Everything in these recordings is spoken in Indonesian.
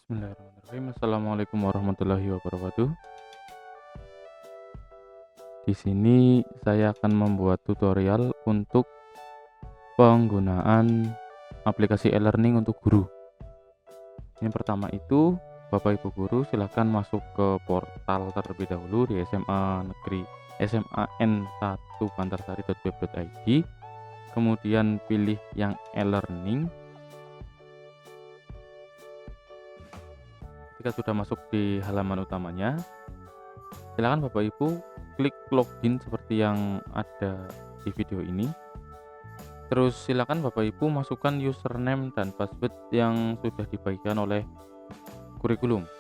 Bismillahirrahmanirrahim. Assalamualaikum warahmatullahi wabarakatuh. Di sini saya akan membuat tutorial untuk penggunaan aplikasi e-learning untuk guru. Yang pertama itu, Bapak Ibu guru silakan masuk ke portal terlebih dahulu di SMA Negeri sman1bantarsari.web.id. Kemudian pilih yang e-learning. Ketika sudah masuk di halaman utamanya, silakan Bapak Ibu klik login seperti yang ada di video ini. Terus silakan Bapak Ibu masukkan username dan password yang sudah dibagikan oleh kurikulum.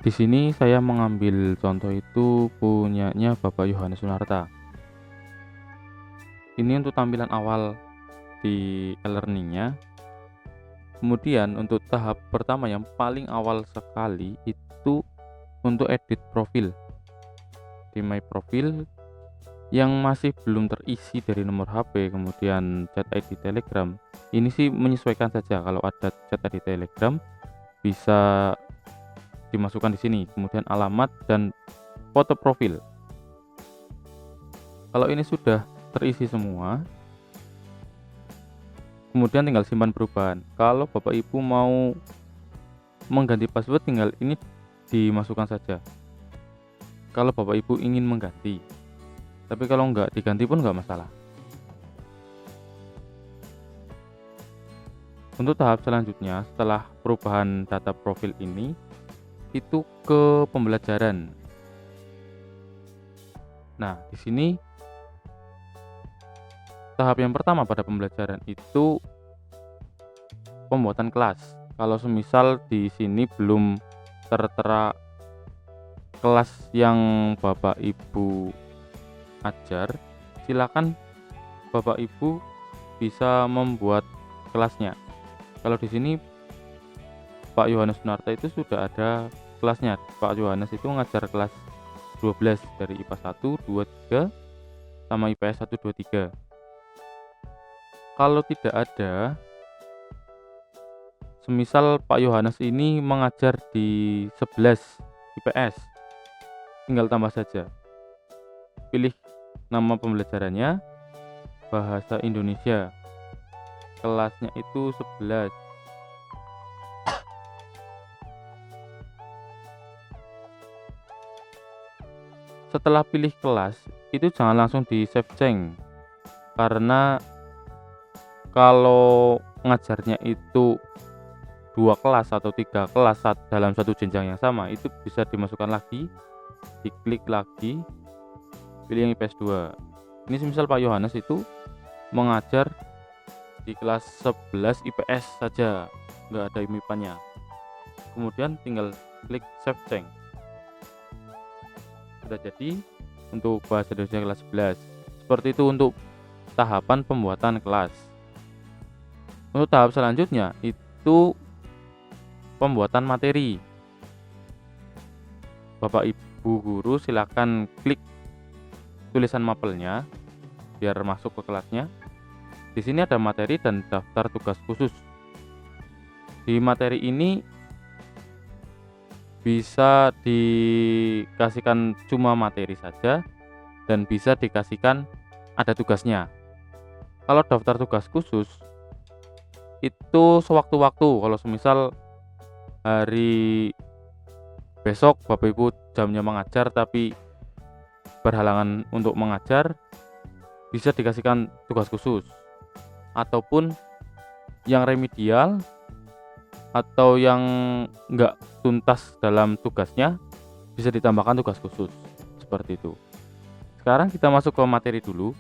Di sini saya mengambil contoh itu punyanya Bapak Yohanes Sunarta. Ini untuk tampilan awal di e-learningnya. Kemudian untuk tahap pertama yang paling awal sekali itu untuk edit profil. Di My Profil yang masih belum terisi dari nomor HP, kemudian chat ID Telegram. Ini sih menyesuaikan saja, kalau ada chat ID Telegram bisa dimasukkan di sini. Kemudian alamat dan foto profil. Kalau ini sudah terisi semua, kemudian tinggal simpan perubahan. Kalau Bapak Ibu mau mengganti password, tinggal ini dimasukkan saja. Kalau Bapak Ibu ingin mengganti, tapi kalau nggak diganti pun nggak masalah. Untuk tahap selanjutnya, setelah perubahan data profil ini, itu ke pembelajaran. Nah, di sini tahap yang pertama pada pembelajaran itu pembuatan kelas. Kalau semisal di sini belum tertera kelas yang Bapak Ibu ajar, silakan Bapak Ibu bisa membuat kelasnya. Kalau di sini Pak Yohanes Sunarta itu sudah ada kelasnya. Pak Yohanes itu mengajar kelas 12 dari IPA 1, 2, 3 sama IPS 1, 2, 3. Kalau tidak ada, semisal Pak Yohanes ini mengajar di 11 IPS, tinggal tambah saja. Pilih nama pembelajarannya, bahasa Indonesia. Kelasnya itu 11. Setelah pilih kelas, itu jangan langsung di save change, karena kalau ngajarnya itu 2 kelas atau 3 kelas dalam satu jenjang yang sama, itu bisa dimasukkan lagi, diklik lagi, pilih yang IPS 2. Ini semisal Pak Yohanes itu mengajar di kelas 11 IPS saja, nggak ada MIPA-nya. Kemudian tinggal klik save change. Sudah jadi untuk bahasa Indonesia kelas 11. Seperti itu untuk tahapan pembuatan kelas. Untuk tahap selanjutnya itu pembuatan materi. Bapak Ibu guru silakan klik tulisan mapelnya biar masuk ke kelasnya. Di sini ada materi dan daftar tugas khusus. Di materi ini bisa dikasihkan cuma materi saja dan bisa dikasihkan ada tugasnya. Kalau daftar tugas khusus itu sewaktu-waktu, kalau semisal hari besok Bapak Ibu jamnya mengajar tapi berhalangan untuk mengajar, bisa dikasihkan tugas khusus. Ataupun yang remedial atau yang enggak tuntas dalam tugasnya, bisa ditambahkan tugas khusus. Seperti itu. Sekarang kita masuk ke materi dulu.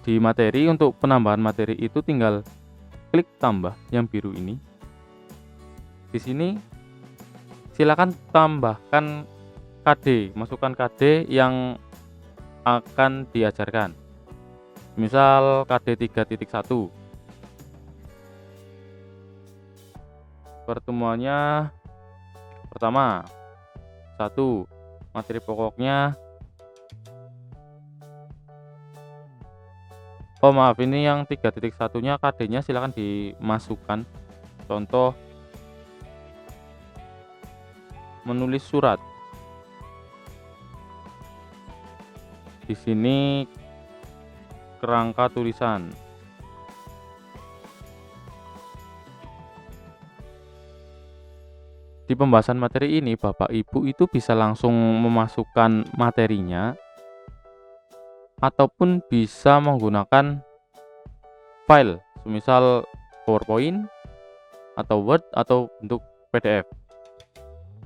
di materi, untuk penambahan materi itu tinggal klik tambah yang biru ini. Di sini silakan tambahkan KD, masukkan KD yang akan diajarkan. Misal KD 3.1. Pertemuannya pertama 1. Materi pokoknya. Oh maaf, ini yang 3.1-nya KD-nya silakan dimasukkan. Contoh menulis surat. Di sini kerangka tulisan. Di pembahasan materi ini Bapak Ibu itu bisa langsung memasukkan materinya ataupun bisa menggunakan file, semisal PowerPoint atau Word atau bentuk PDF.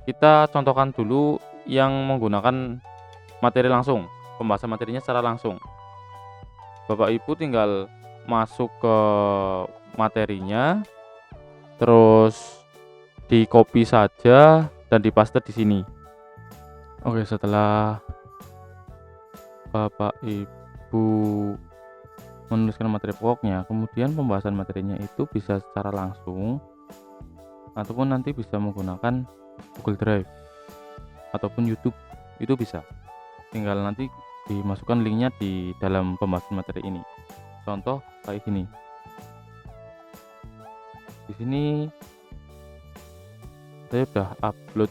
Kita contohkan dulu yang menggunakan materi langsung, pembahasan materinya secara langsung. Bapak Ibu tinggal masuk ke materinya, terus di copy saja dan dipaste di sini. Oke, setelah Bapak Ibu menuliskan materi pokoknya, kemudian pembahasan materinya itu bisa secara langsung ataupun nanti bisa menggunakan Google Drive ataupun YouTube, itu bisa. Tinggal nanti dimasukkan linknya di dalam pembahasan materi ini. Contoh kayak gini. Di sini saya sudah upload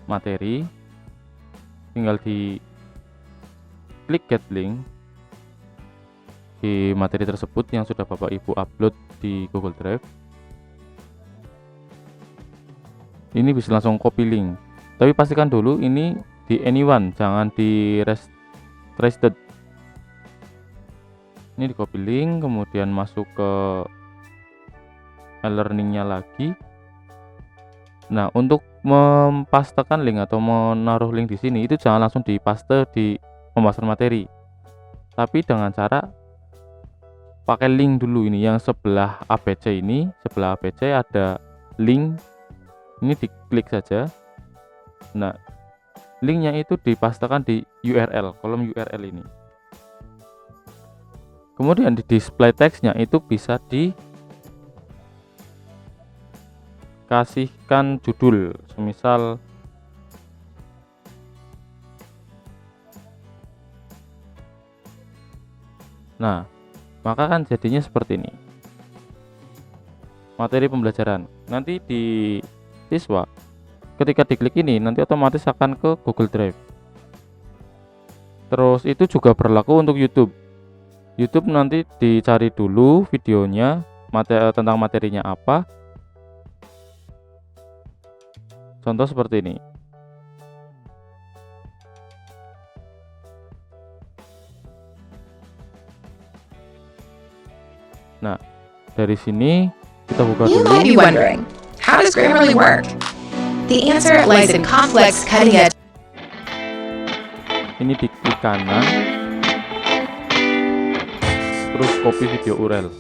materi, tinggal di klik get link di materi tersebut yang sudah Bapak Ibu upload di Google Drive. Ini bisa langsung copy link, tapi pastikan dulu ini di anyone, jangan di restricted. Ini di copy link, kemudian masuk ke e-learningnya lagi. Nah, untuk mempastekan link atau menaruh link di sini itu jangan langsung dipaste di pembahasan materi, tapi dengan cara pakai link dulu. Ini yang sebelah ABC, ini sebelah ABC ada link, ini diklik saja. Nah, linknya itu dipastekan di URL, kolom URL ini. Kemudian di display teksnya itu bisa kasihkan judul, semisal nah, maka kan jadinya seperti ini. Materi pembelajaran. Nanti di siswa ketika diklik ini nanti otomatis akan ke Google Drive. Terus itu juga berlaku untuk YouTube. YouTube nanti dicari dulu videonya, tentang materinya apa. Contoh seperti ini. Nah, dari sini kita buka You dulu. might be wondering, how does Grammarly work? The answer lies in complex, cutting-edge. Ini di klik kanan, terus copy video URL.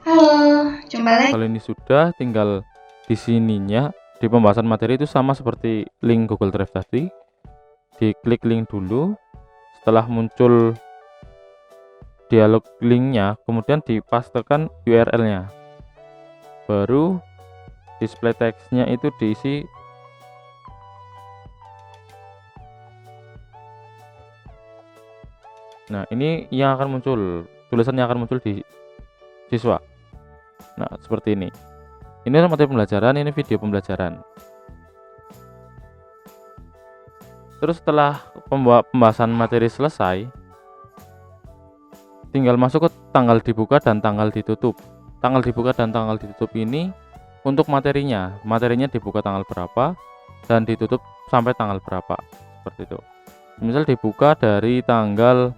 Halo, jumpa lagi. Kalau ini sudah, tinggal di sininya di pembahasan materi itu sama seperti link Google Drive tadi. Diklik link dulu. Setelah muncul dialog linknya, kemudian dipastekan URL-nya. Baru display teksnya itu diisi. Nah, ini yang akan muncul, tulisan yang akan muncul di siswa. Nah, seperti ini. Ini materi pembelajaran, ini video pembelajaran. Terus setelah pembahasan materi selesai, tinggal masuk ke tanggal dibuka dan tanggal ditutup. Tanggal dibuka dan tanggal ditutup ini untuk materinya. Materinya dibuka tanggal berapa dan ditutup sampai tanggal berapa. Seperti itu. Misal dibuka dari tanggal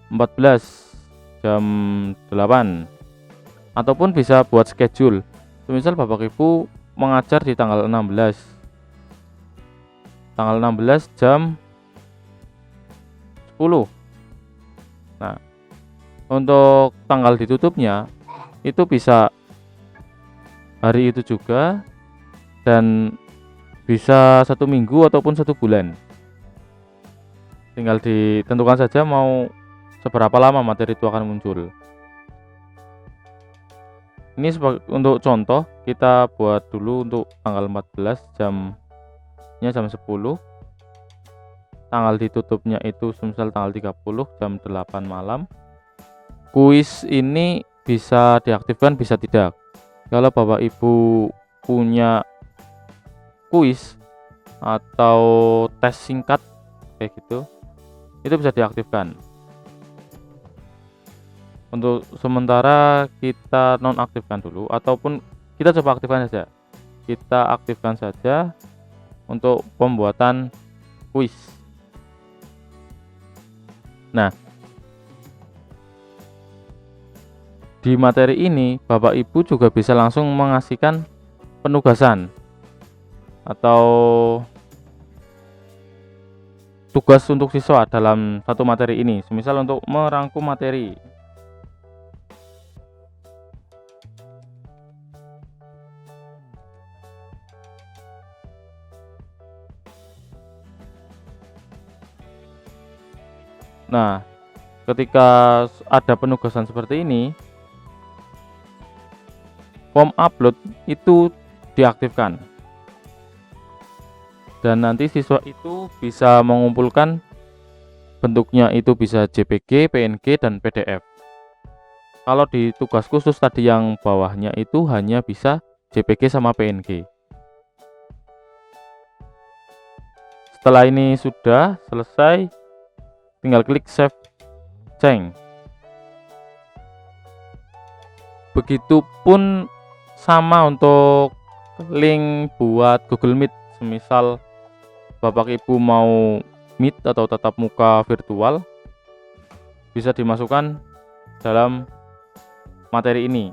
14 jam 8, ataupun bisa buat schedule. Misal Bapak Ibu mengajar di tanggal 16 jam 10. Nah, untuk tanggal ditutupnya itu bisa hari itu juga, dan bisa 1 minggu ataupun 1 bulan. Tinggal ditentukan saja mau seberapa lama materi itu akan muncul. Ini untuk contoh, kita buat dulu untuk tanggal 14, jamnya jam 10. Tanggal ditutupnya itu semisal tanggal 30 jam 8 malam. Kuis ini bisa diaktifkan, bisa tidak. Kalau Bapak Ibu punya kuis atau tes singkat kayak gitu, itu bisa diaktifkan. Untuk sementara kita nonaktifkan dulu, ataupun kita coba aktifkan saja. Kita aktifkan saja untuk pembuatan kuis. Nah, di materi ini Bapak Ibu juga bisa langsung mengasihkan penugasan atau tugas untuk siswa dalam satu materi ini, semisal untuk merangkum materi. Nah, ketika ada penugasan seperti ini, form upload itu diaktifkan, dan nanti siswa itu bisa mengumpulkan bentuknya, itu bisa JPG, PNG, dan PDF. Kalau di tugas khusus tadi yang bawahnya itu hanya bisa JPG sama PNG. Setelah ini sudah selesai, tinggal klik save change. Begitupun sama untuk link buat Google Meet. Semisal Bapak Ibu mau meet atau tatap muka virtual, bisa dimasukkan dalam materi ini.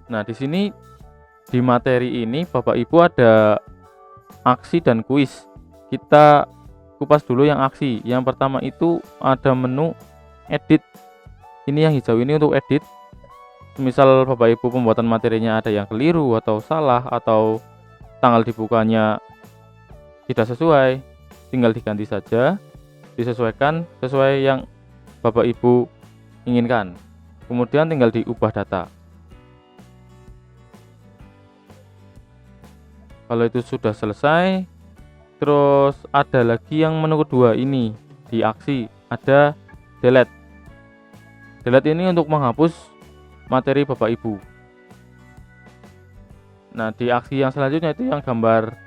Nah, di sini di materi ini Bapak Ibu ada aksi dan kuis. Kita kupas dulu yang aksi. Yang pertama itu ada menu edit. Ini yang hijau ini untuk edit. Misal Bapak Ibu pembuatan materinya ada yang keliru atau salah, atau tanggal dibukanya tidak sesuai, tinggal diganti saja, disesuaikan sesuai yang Bapak Ibu inginkan. Kemudian tinggal diubah data. Kalau itu sudah selesai, terus ada lagi yang menu kedua ini di aksi, ada delete. Delete ini untuk menghapus materi Bapak Ibu. Nah, di aksi yang selanjutnya itu yang gambar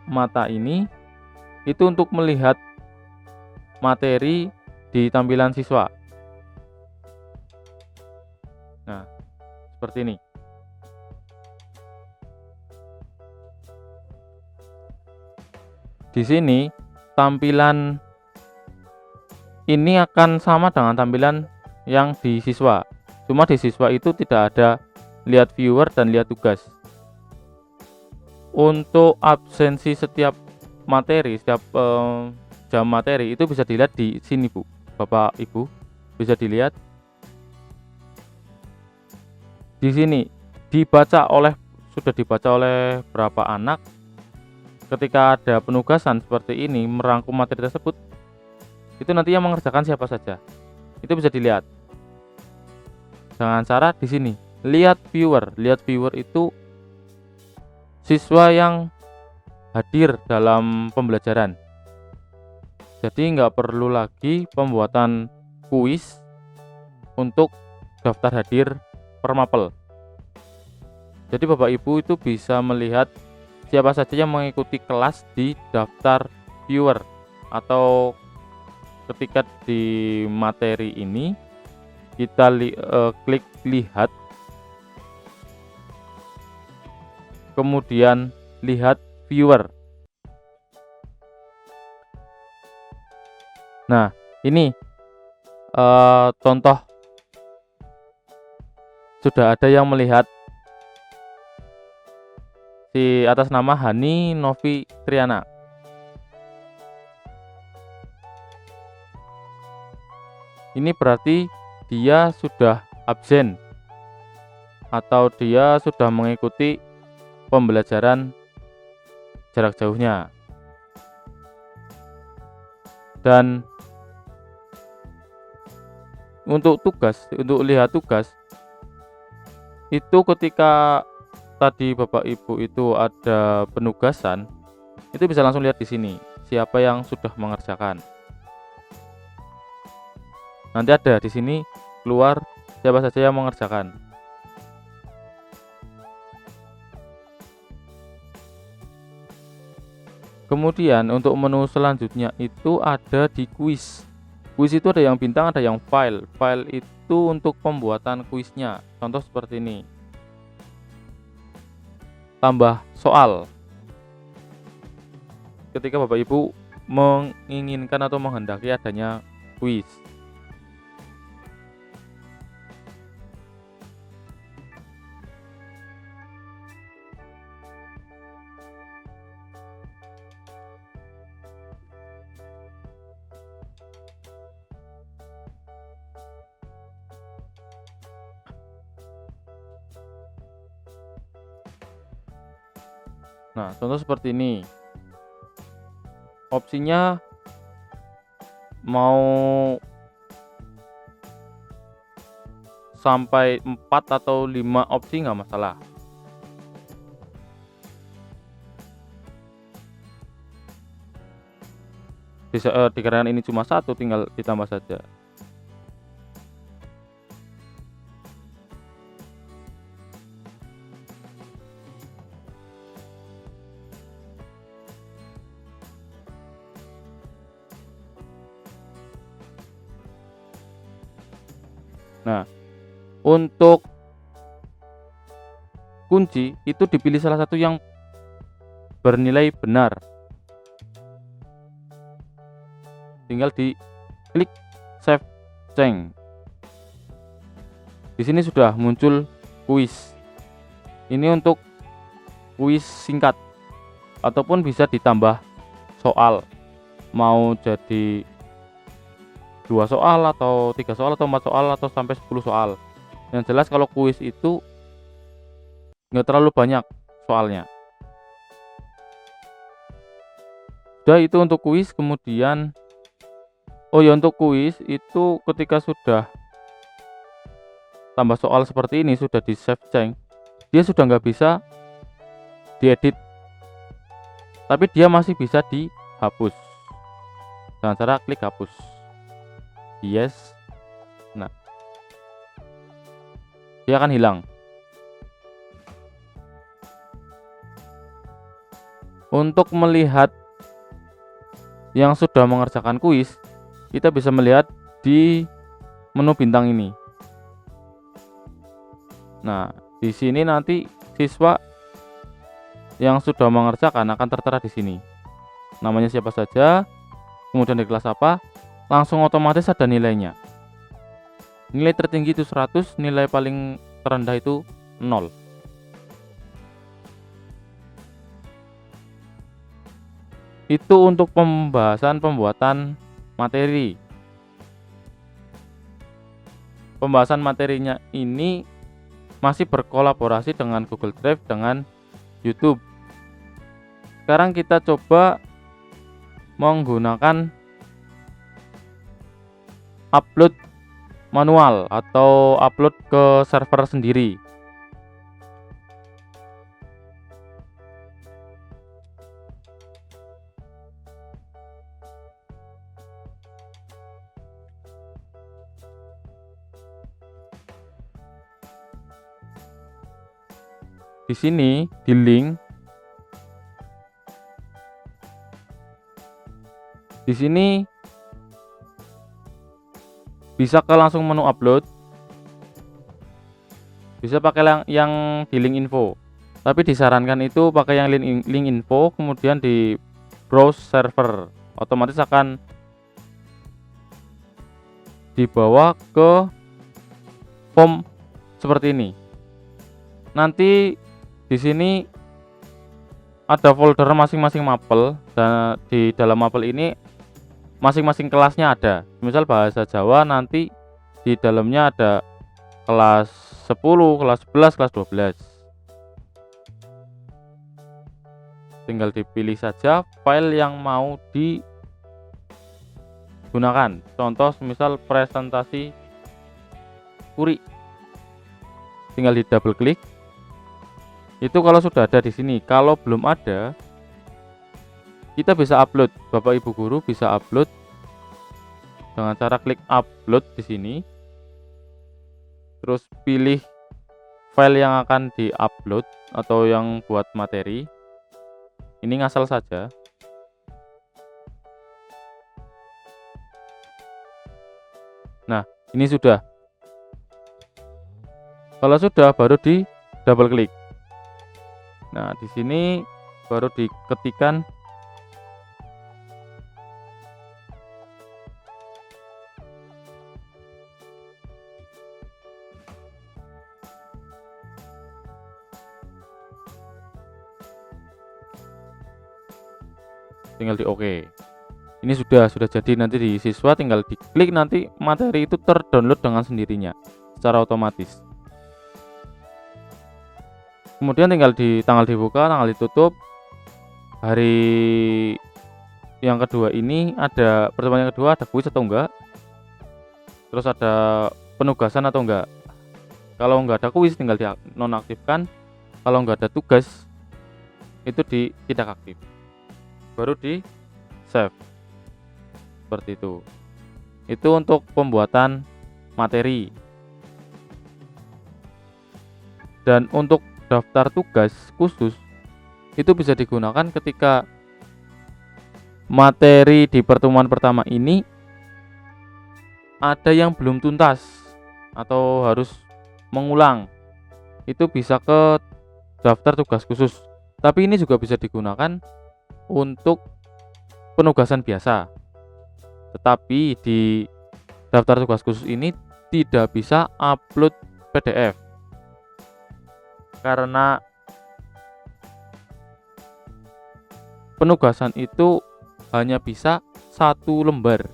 mata ini, itu untuk melihat materi di tampilan siswa. Nah, seperti ini. Di sini tampilan ini akan sama dengan tampilan yang di siswa. Cuma di siswa itu tidak ada lihat viewer dan lihat tugas. Untuk absensi setiap materi, setiap jam materi itu bisa dilihat di sini, Bu. Bapak Ibu bisa dilihat di sini, sudah dibaca oleh berapa anak. Ketika ada penugasan seperti ini merangkum materi tersebut, itu nanti yang mengerjakan siapa saja, itu bisa dilihat dengan cara di sini lihat viewer. Lihat viewer itu siswa yang hadir dalam pembelajaran. Jadi nggak perlu lagi pembuatan kuis untuk daftar hadir per mapel. Jadi Bapak Ibu itu bisa melihat siapa saja yang mengikuti kelas di daftar viewer, atau ketika di materi ini kita klik lihat, kemudian lihat viewer. Nah, ini contoh, sudah ada yang melihat di atas nama Hani Novi Triana. Ini berarti dia sudah absen atau dia sudah mengikuti pembelajaran jarak jauhnya. Dan untuk lihat tugas itu ketika tadi Bapak Ibu itu ada penugasan, itu bisa langsung lihat di sini siapa yang sudah mengerjakan. Nanti ada di sini keluar siapa saja yang mengerjakan. Kemudian untuk menu selanjutnya itu ada di kuis. Kuis itu ada yang bintang, ada yang file. File itu untuk pembuatan kuisnya. Contoh seperti ini. Tambah soal. Ketika Bapak Ibu menginginkan atau menghendaki adanya kuis. Nah, contoh seperti ini. Opsinya mau sampai 4 atau 5 opsi nggak masalah. Dikarenakan ini cuma satu, tinggal ditambah saja. Nah, untuk kunci itu dipilih salah satu yang bernilai benar. Tinggal di klik save change. Di sini sudah muncul kuis. Ini untuk kuis singkat ataupun bisa ditambah soal. Mau jadi 2 soal atau 3 soal atau 4 soal atau sampai 10 soal. Yang jelas kalau kuis itu nggak terlalu banyak soalnya. Sudah itu untuk kuis. Kemudian untuk kuis itu ketika sudah tambah soal seperti ini, sudah di save change, dia sudah nggak bisa diedit, tapi dia masih bisa dihapus dengan cara klik hapus. Yes. Nah, dia akan hilang. Untuk melihat yang sudah mengerjakan kuis, kita bisa melihat di menu bintang ini. Nah, di sini nanti siswa yang sudah mengerjakan akan tertera di sini. Namanya siapa saja, kemudian di kelas apa, langsung otomatis ada nilainya. Nilai tertinggi itu 100, nilai paling terendah itu 0. Itu untuk pembuatan materi. Pembahasan materinya ini masih berkolaborasi dengan Google Drive dengan YouTube. Sekarang kita coba menggunakan upload manual atau upload ke server sendiri. Di sini di link, di sini bisa ke langsung menu upload, bisa pakai yang di link info, tapi disarankan itu pakai yang link info, kemudian di browse server, otomatis akan dibawa ke form seperti ini. Nanti di sini ada folder masing-masing mapel, dan di dalam mapel ini masing-masing kelasnya ada. Misal bahasa Jawa nanti di dalamnya ada kelas 10, kelas 11, kelas 12. Tinggal dipilih saja file yang mau digunakan. Contoh misal presentasi Kuri. Tinggal di double klik. Itu kalau sudah ada di sini. Kalau belum ada, kita bisa upload. Bapak Ibu guru bisa upload dengan cara klik upload di sini. Terus pilih file yang akan di-upload atau yang buat materi. Ini ngasal saja. Nah, ini sudah. Kalau sudah baru di double klik. Nah, di sini baru diketikkan tinggal di oke. Ini sudah jadi. Nanti di siswa tinggal diklik, nanti materi itu terdownload dengan sendirinya secara otomatis. Kemudian tinggal di tanggal dibuka, tanggal ditutup. Hari yang kedua ini ada pertemuan yang kedua, ada kuis atau enggak, terus ada penugasan atau enggak. Kalau enggak ada kuis tinggal di nonaktifkan, kalau enggak ada tugas itu tidak aktif, baru di save. Seperti itu untuk pembuatan materi. Dan untuk daftar tugas khusus itu bisa digunakan ketika materi di pertemuan pertama ini ada yang belum tuntas atau harus mengulang. Itu bisa ke daftar tugas khusus. Tapi ini juga bisa digunakan untuk penugasan biasa. Tetapi di daftar tugas khusus ini tidak bisa upload PDF. Karena penugasan itu hanya bisa 1 lembar.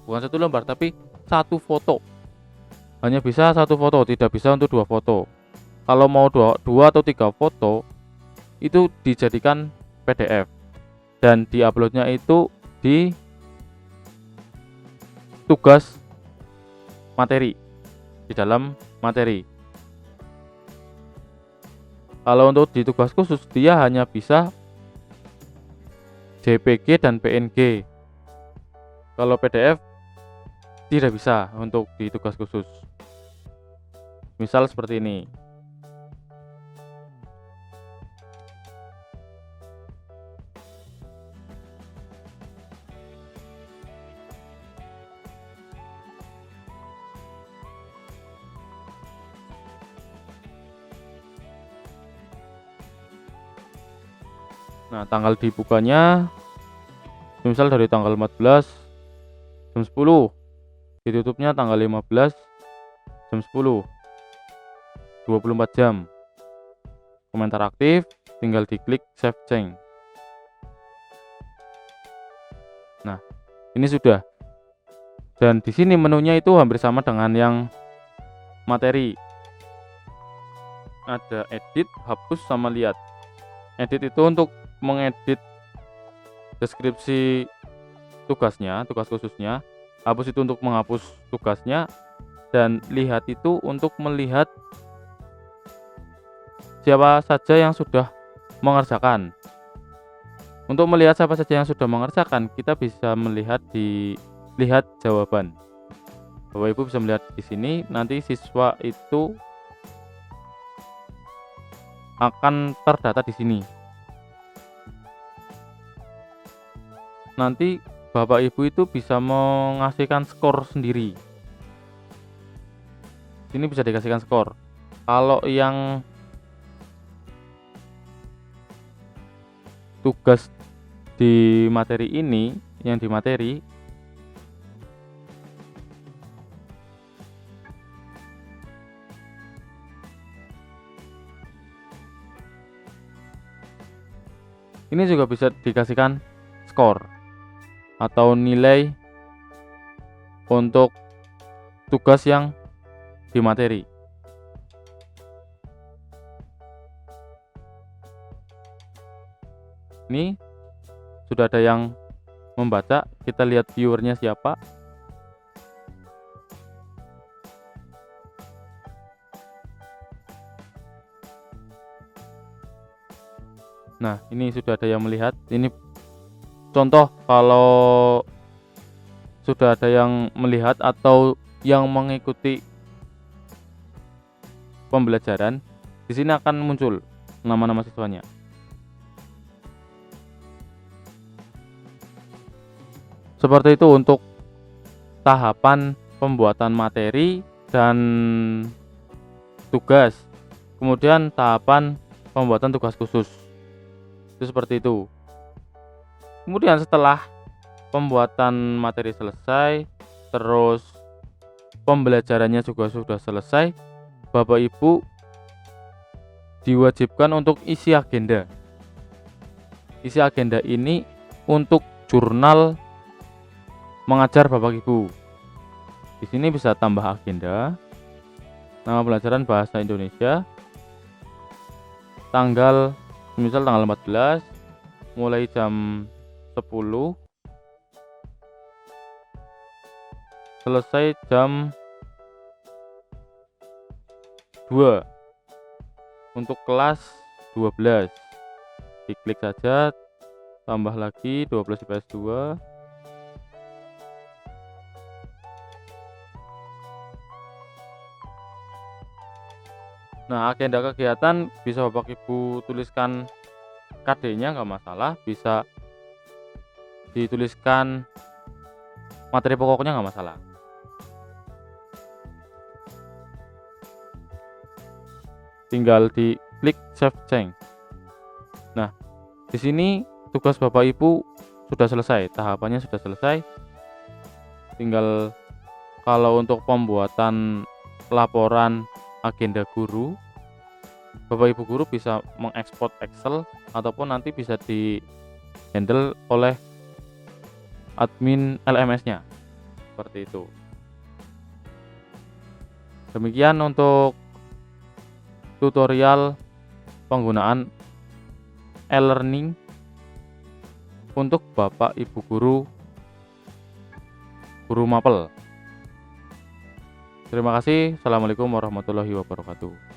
Bukan 1 lembar, tapi 1 foto. Hanya bisa 1 foto, tidak bisa untuk 2 foto. Kalau mau 2 atau 3 foto itu dijadikan PDF dan diuploadnya itu di tugas materi, di dalam materi. Kalau untuk di tugas khusus dia hanya bisa JPG dan PNG. Kalau PDF tidak bisa untuk di tugas khusus. Misal seperti ini. Nah, tanggal dibukanya misal dari tanggal 14 jam 10, ditutupnya tanggal 15 jam 10, 24 jam. Komentar aktif, tinggal diklik save change. Nah, ini sudah. Dan di sini menunya itu hampir sama dengan yang materi. Ada edit, hapus, sama lihat. Edit itu untuk mengedit deskripsi tugasnya, tugas khususnya. Hapus itu untuk menghapus tugasnya, dan lihat itu untuk melihat siapa saja yang sudah mengerjakan. Untuk melihat siapa saja yang sudah mengerjakan, kita bisa melihat di lihat jawaban. Bapak Ibu bisa melihat di sini, nanti siswa itu akan terdata di sini. Nanti Bapak Ibu itu bisa mengasihkan skor sendiri. Sini bisa dikasihkan skor. Kalau yang tugas di materi ini, yang di materi ini juga bisa dikasihkan skor. atau nilai untuk tugas yang di materi. Ini sudah ada yang membaca, kita lihat viewernya siapa. Nah, ini sudah ada yang melihat. Ini contoh kalau sudah ada yang melihat atau yang mengikuti pembelajaran, di sini akan muncul nama-nama siswanya. Seperti itu untuk tahapan pembuatan materi dan tugas. Kemudian tahapan pembuatan tugas khusus. Itu seperti itu. Kemudian setelah pembuatan materi selesai, terus pembelajarannya juga sudah selesai, Bapak Ibu diwajibkan untuk isi agenda. Isi agenda ini untuk jurnal mengajar Bapak Ibu. Di sini bisa tambah agenda, nama pelajaran bahasa Indonesia, misal tanggal 14, mulai jam 10, selesai jam 2 untuk kelas 12. Diklik saja, tambah lagi 12 IPS 2. Nah, agenda kegiatan bisa Bapak Ibu tuliskan KD-nya nggak masalah, bisa dituliskan materi pokoknya nggak masalah. Tinggal diklik save change. Nah, di sini tugas Bapak Ibu sudah selesai, tahapannya sudah selesai. Tinggal kalau untuk pembuatan laporan agenda guru, Bapak Ibu guru bisa mengekspor Excel ataupun nanti bisa di handle oleh admin LMS-nya. Seperti itu. Demikian untuk tutorial penggunaan e-learning untuk Bapak Ibu guru mapel. Terima kasih. Assalamualaikum warahmatullahi wabarakatuh.